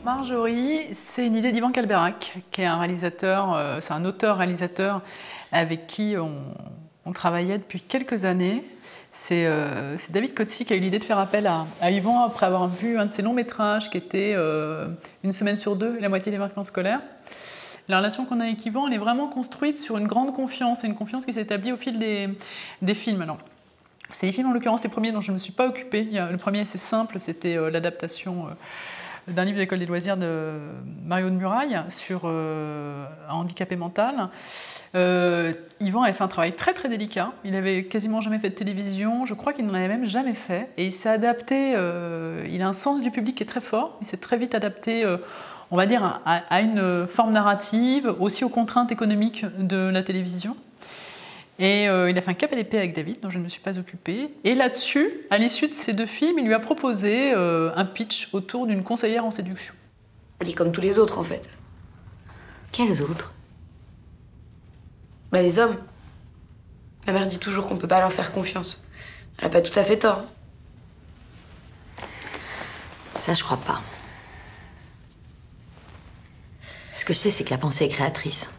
Marjorie, c'est une idée d'Ivan Kalberak, qui est un réalisateur, c'est un auteur-réalisateur avec qui on travaillait depuis quelques années. C'est David Coetzee qui a eu l'idée de faire appel à Ivan après avoir vu un de ses longs métrages qui était Une semaine sur deux et la moitié des vacances scolaires. La relation qu'on a avec Ivan, elle est vraiment construite sur une grande confiance, et une confiance qui s'établit au fil des films. Alors, c'est les films, en l'occurrence, les premiers dont je ne me suis pas occupée. Le premier, c'est simple, c'était l'adaptation d'un livre d'école des loisirs de Mario de Muraille sur un handicapé mental. Yvan avait fait un travail très très délicat. Il avait quasiment jamais fait de télévision. Je crois qu'il n'en avait même jamais fait. Et il s'est adapté. Il a un sens du public qui est très fort. Il s'est très vite adapté, on va dire, à une forme narrative, aussi aux contraintes économiques de la télévision. Et il a fait un cap à l'épée avec David, dont je ne me suis pas occupée. Et là-dessus, à l'issue de ces deux films, il lui a proposé un pitch autour d'une conseillère en séduction. Elle est comme tous les autres, en fait. Quels autres? Bah, les hommes. Ma mère dit toujours qu'on peut pas leur faire confiance. Elle a pas tout à fait tort. Ça, je crois pas. Ce que je sais, c'est que la pensée est créatrice.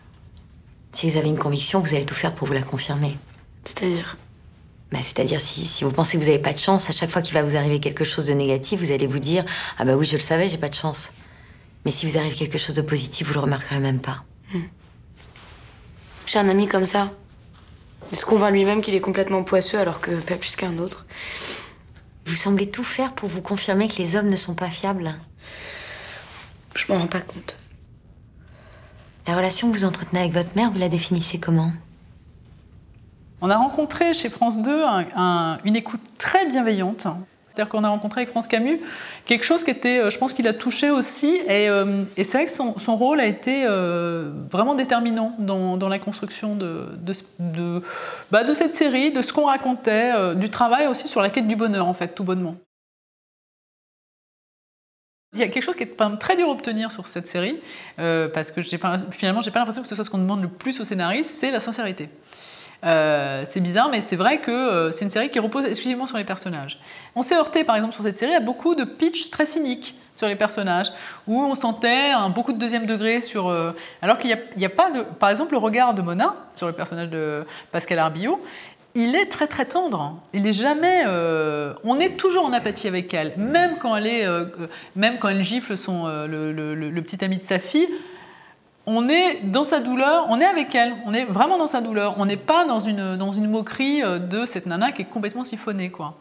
Si vous avez une conviction, vous allez tout faire pour vous la confirmer. C'est-à-dire? C'est-à-dire, si vous pensez que vous n'avez pas de chance, à chaque fois qu'il va vous arriver quelque chose de négatif, vous allez vous dire « Ah bah oui, je le savais, j'ai pas de chance ». Mais si vous arrive quelque chose de positif, vous le remarquerez même pas. J'ai un ami comme ça. Il se convainc lui-même qu'il est complètement poisseux alors que pas plus qu'un autre. Vous semblez tout faire pour vous confirmer que les hommes ne sont pas fiables. Je m'en rends pas compte. La relation que vous entretenez avec votre mère, vous la définissez comment? On a rencontré chez France 2 une écoute très bienveillante. C'est-à-dire qu'on a rencontré avec France Camus quelque chose qui était, je pense qu'il a touché aussi. Et c'est vrai que son rôle a été vraiment déterminant dans la construction de cette série, de ce qu'on racontait, du travail aussi sur la quête du bonheur, en fait, tout bonnement. Il y a quelque chose qui est très dur à obtenir sur cette série, parce que finalement, j'ai pas l'impression que ce soit ce qu'on demande le plus aux scénaristes, c'est la sincérité. C'est bizarre, mais c'est vrai que c'est une série qui repose exclusivement sur les personnages. On s'est heurté, par exemple, sur cette série à beaucoup de pitch très cyniques sur les personnages, où on sentait beaucoup de deuxième degré sur... alors qu'il n'y a pas de... Par exemple, le regard de Mona, sur le personnage de Pascal Arbillot, il est très très tendre. Il est jamais... on est toujours en apathie avec elle, même quand elle gifle le petit ami de sa fille. On est dans sa douleur, on est avec elle, on est vraiment dans sa douleur. On n'est pas dans une moquerie de cette nana qui est complètement siphonnée, quoi.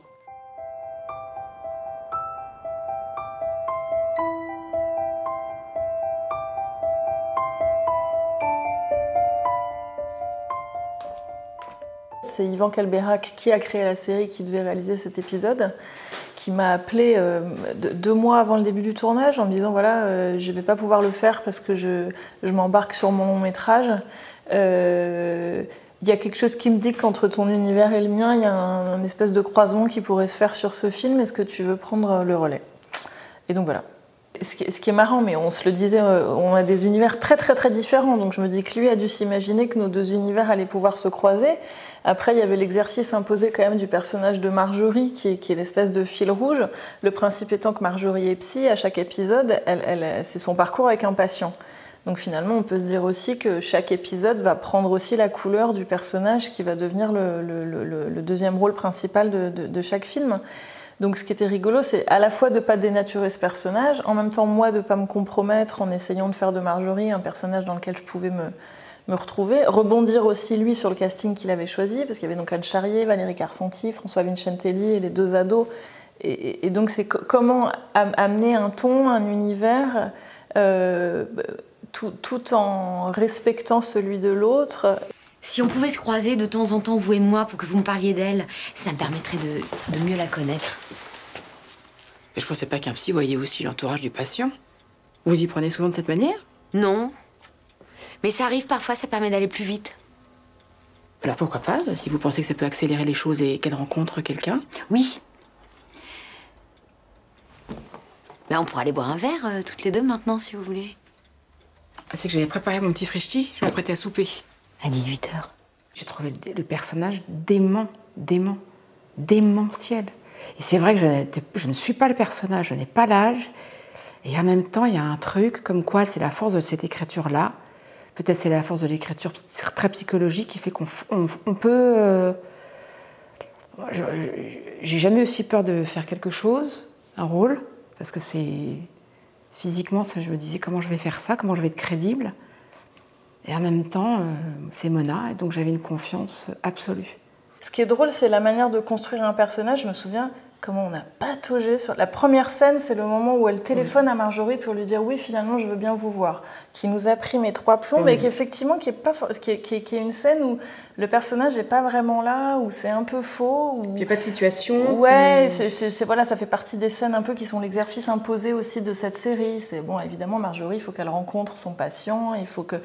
C'est Ivan Kalberak qui a créé la série, qui devait réaliser cet épisode, qui m'a appelé 2 mois avant le début du tournage en me disant voilà, je vais pas pouvoir le faire parce que je m'embarque sur mon long métrage. Il y a quelque chose qui me dit qu'entre ton univers et le mien, il y a un espèce de croisement qui pourrait se faire sur ce film. Est-ce que tu veux prendre le relais? Et donc voilà. Ce qui est marrant, mais on se le disait, on a des univers très très très différents. Donc je me dis que lui a dû s'imaginer que nos 2 univers allaient pouvoir se croiser. Après, il y avait l'exercice imposé quand même du personnage de Marjorie, qui est l'espèce de fil rouge. Le principe étant que Marjorie est psy, à chaque épisode, c'est son parcours avec un patient. Donc finalement, on peut se dire aussi que chaque épisode va prendre aussi la couleur du personnage qui va devenir le deuxième rôle principal de chaque film. Donc ce qui était rigolo, c'est à la fois de ne pas dénaturer ce personnage, en même temps moi de ne pas me compromettre en essayant de faire de Marjorie un personnage dans lequel je pouvais me retrouver. Rebondir aussi lui sur le casting qu'il avait choisi, parce qu'il y avait donc Anne Charrier, Valérie Carcenti, François Vincentelli et les 2 ados. Et donc c'est comment amener un ton, un univers, tout en respectant celui de l'autre. Si on pouvait se croiser de temps en temps, vous et moi, pour que vous me parliez d'elle, ça me permettrait de mieux la connaître. Je pensais pas qu'un psy voyait aussi l'entourage du patient. Vous y prenez souvent de cette manière? Non. Mais ça arrive parfois, ça permet d'aller plus vite. Alors pourquoi pas, si vous pensez que ça peut accélérer les choses et qu'elle rencontre quelqu'un? Oui. On pourra aller boire un verre, toutes les 2 maintenant, si vous voulez. C'est que j'avais préparé mon petit frishti, je m'apprêtais à souper. À 18h. J'ai trouvé le personnage démentiel. Et c'est vrai que je ne suis pas le personnage, je n'ai pas l'âge. Et en même temps, il y a un truc comme quoi c'est la force de cette écriture-là. Peut-être c'est la force de l'écriture très psychologique qui fait qu'on peut... J'ai jamais aussi peur de faire quelque chose, un rôle, parce que c'est... Physiquement, ça, je me disais comment je vais faire ça, comment je vais être crédible. Et en même temps, c'est Mona, et donc j'avais une confiance absolue. Ce qui est drôle, c'est la manière de construire un personnage. Je me souviens comment on a pataugé sur... La première scène, c'est le moment où elle téléphone à Marjorie pour lui dire « Oui, finalement, je veux bien vous voir », qui nous a pris mes 3 plombs et qui, effectivement, qui est une scène où le personnage n'est pas vraiment là, où c'est un peu faux. Où... Il n'y a pas de situation. Ouais, voilà, ça fait partie des scènes un peu qui sont l'exercice imposé aussi de cette série. C'est bon, évidemment, Marjorie, il faut qu'elle rencontre son patient, il faut que...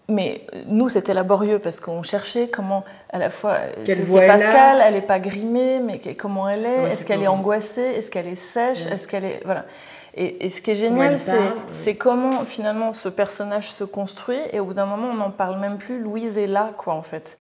Mais nous, c'était laborieux parce qu'on cherchait comment, à la fois, c'est Pascal, elle n'est pas grimée, mais comment elle est, est-ce qu'elle est angoissée, est-ce qu'elle est sèche, est-ce qu'elle est... Voilà. Et ce qui est génial, c'est comment, finalement, ce personnage se construit, et au bout d'un moment, on n'en parle même plus, Louise est là, quoi, en fait.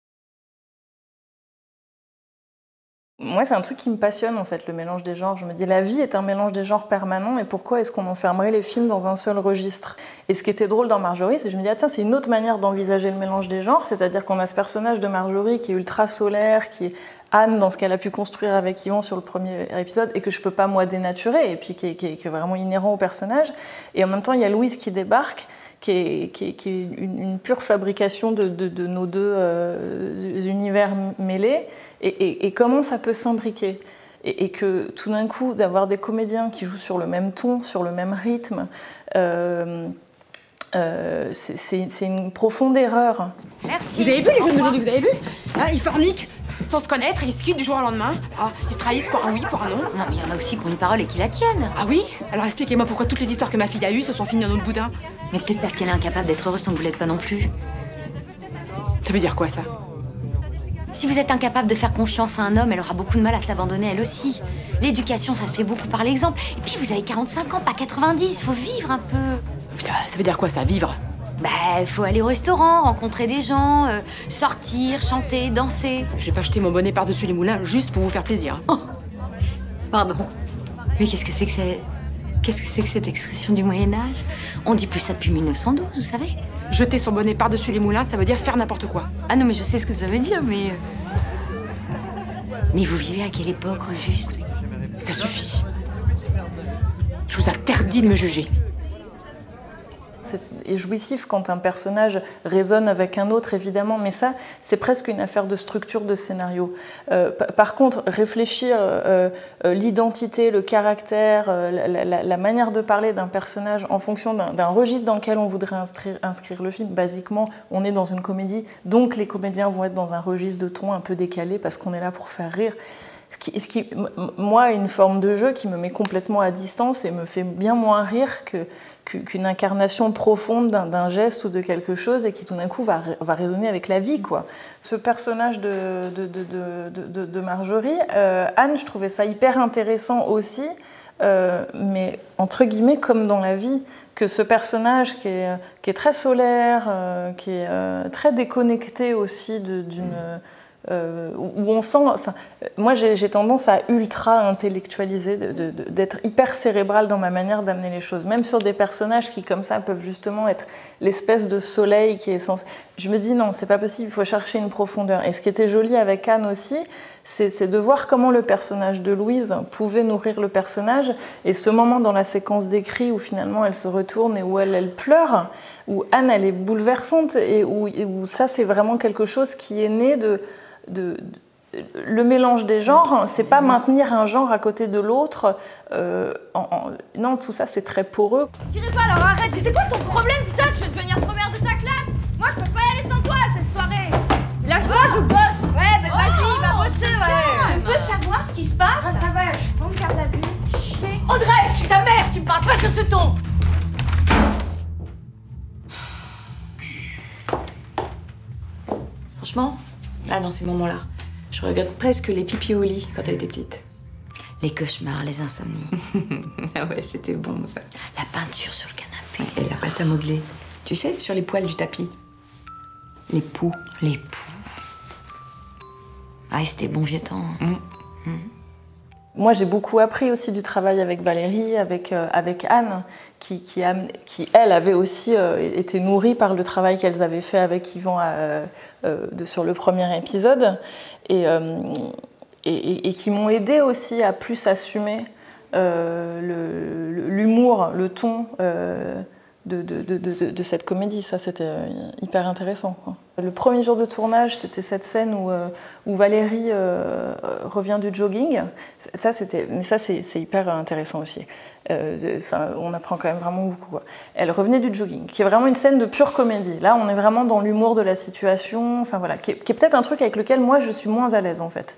Moi, c'est un truc qui me passionne, en fait, le mélange des genres. Je me dis, la vie est un mélange des genres permanent, et pourquoi est-ce qu'on enfermerait les films dans un seul registre? Et ce qui était drôle dans Marjorie, c'est que je me dis, ah tiens, c'est une autre manière d'envisager le mélange des genres, c'est-à-dire qu'on a ce personnage de Marjorie qui est ultra solaire, qui est Anne dans ce qu'elle a pu construire avec Yvan sur le premier épisode, et que je peux pas, moi, dénaturer, et puis qui est vraiment inhérent au personnage. Et en même temps, il y a Louise qui débarque, qui est une pure fabrication de nos deux univers mêlés, et comment ça peut s'imbriquer. Et que tout d'un coup, d'avoir des comédiens qui jouent sur le même ton, sur le même rythme, c'est une profonde erreur. Merci. Vous avez vu les jeunes d'aujourd'hui, vous avez vu hein, ils forniquent sans se connaître et ils se quittent du jour au lendemain. Ah, ils se trahissent pour un oui, pour un non. Non, mais il y en a aussi qui ont une parole et qui la tiennent. Ah oui? Alors expliquez-moi pourquoi toutes les histoires que ma fille a eues se sont finies en autre boudin. Mais peut-être parce qu'elle est incapable d'être heureuse tant que vous l'êtes pas non plus. Ça veut dire quoi, ça? Si vous êtes incapable de faire confiance à un homme, elle aura beaucoup de mal à s'abandonner elle aussi. L'éducation, ça se fait beaucoup par l'exemple. Et puis vous avez 45 ans, pas 90, faut vivre un peu. Ça veut dire quoi, ça, vivre? Bah, faut aller au restaurant, rencontrer des gens, sortir, chanter, danser. Je vais pas jeter mon bonnet par-dessus les moulins juste pour vous faire plaisir. Oh. Pardon. Mais qu'est-ce que c'est que cette expression du Moyen-Âge? On dit plus ça depuis 1912, vous savez. Jeter son bonnet par-dessus les moulins, ça veut dire faire n'importe quoi. Ah non, mais je sais ce que ça veut dire, mais... Mais vous vivez à quelle époque, au juste? Ça suffit. Je vous interdis de me juger. C'est jouissif quand un personnage résonne avec un autre, évidemment, mais ça, c'est presque une affaire de structure de scénario. Par contre, réfléchir l'identité, le caractère, la manière de parler d'un personnage en fonction d'un registre dans lequel on voudrait inscrire le film, basiquement, on est dans une comédie, donc les comédiens vont être dans un registre de ton un peu décalé parce qu'on est là pour faire rire. Ce qui, moi, est une forme de jeu qui me met complètement à distance et me fait bien moins rire qu'une incarnation profonde d'un geste ou de quelque chose et qui tout d'un coup va résonner avec la vie, quoi. Ce personnage de Marjorie, Anne, je trouvais ça hyper intéressant aussi, mais entre guillemets comme dans la vie, que ce personnage qui est très solaire, qui est très déconnecté aussi d'une... où on sent, enfin, moi j'ai tendance à ultra intellectualiser, d'être hyper cérébral dans ma manière d'amener les choses, même sur des personnages qui comme ça peuvent justement être l'espèce de soleil qui est censé... Je me dis non, c'est pas possible, il faut chercher une profondeur. Et ce qui était joli avec Anne aussi, c'est de voir comment le personnage de Louise pouvait nourrir le personnage, et ce moment dans la séquence d'écrit où finalement elle se retourne et où elle pleure, où Anne elle est bouleversante et où ça c'est vraiment quelque chose qui est né le mélange des genres, c'est pas maintenir un genre à côté de l'autre. Non, tout ça, c'est très poreux. J'irai pas, alors arrête. C'est quoi ton problème, putain? Tu veux devenir première de ta classe? Moi, je peux pas y aller sans toi à cette soirée. Lâche-moi, je bosse. Ouais, mais vas-y, va bosser, ouais. Je peux savoir ce qui se passe? Ah, ça va, je suis pas en garde à vue. Chier. Audrey, je suis ta mère, tu me parles pas sur ce ton. Franchement, là, dans ces moments-là, je regrette presque les pipis au lit quand elle était petite. Les cauchemars, les insomnies. Ah ouais, c'était bon, ça. La peinture sur le canapé. Et la pâte à modeler. Tu sais, sur les poils du tapis. Les poux. Les poux. Ah, c'était le bon vieux temps. Moi, j'ai beaucoup appris aussi du travail avec Valérie, avec Anne, qui elle, avait aussi été nourrie par le travail qu'elles avaient fait avec Yvan sur le premier épisode, et qui m'ont aidé aussi à plus assumer l'humour, le ton de cette comédie. Ça, c'était hyper intéressant, quoi. Le premier jour de tournage, c'était cette scène où Valérie revient du jogging. Ça, c'est hyper intéressant aussi. On apprend quand même vraiment beaucoup, quoi. Elle revenait du jogging, qui est vraiment une scène de pure comédie. Là, on est vraiment dans l'humour de la situation, enfin, voilà, qui est peut-être un truc avec lequel moi, je suis moins à l'aise, en fait.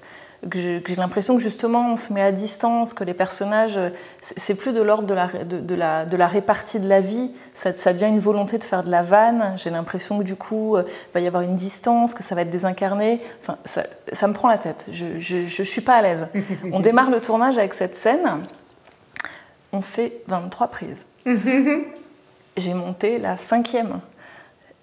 Que j'ai l'impression que justement on se met à distance, que les personnages, c'est plus de l'ordre de la répartie de la vie, ça devient une volonté de faire de la vanne. J'ai l'impression que du coup il va y avoir une distance, que ça va être désincarné. Enfin, ça me prend la tête, je suis pas à l'aise. On démarre le tournage avec cette scène, on fait 23 prises. J'ai monté la 5e.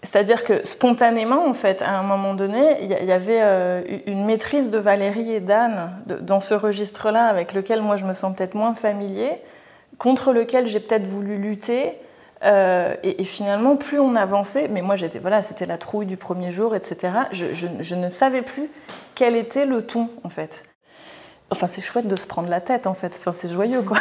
C'est-à-dire que spontanément, en fait, à un moment donné, il y avait une maîtrise de Valérie et d'Anne dans ce registre-là, avec lequel moi je me sens peut-être moins familier, contre lequel j'ai peut-être voulu lutter. Et finalement, plus on avançait, mais moi c'était la trouille du premier jour, etc. Je ne savais plus quel était le ton, en fait. Enfin, c'est chouette de se prendre la tête, en fait. Enfin, c'est joyeux, quoi.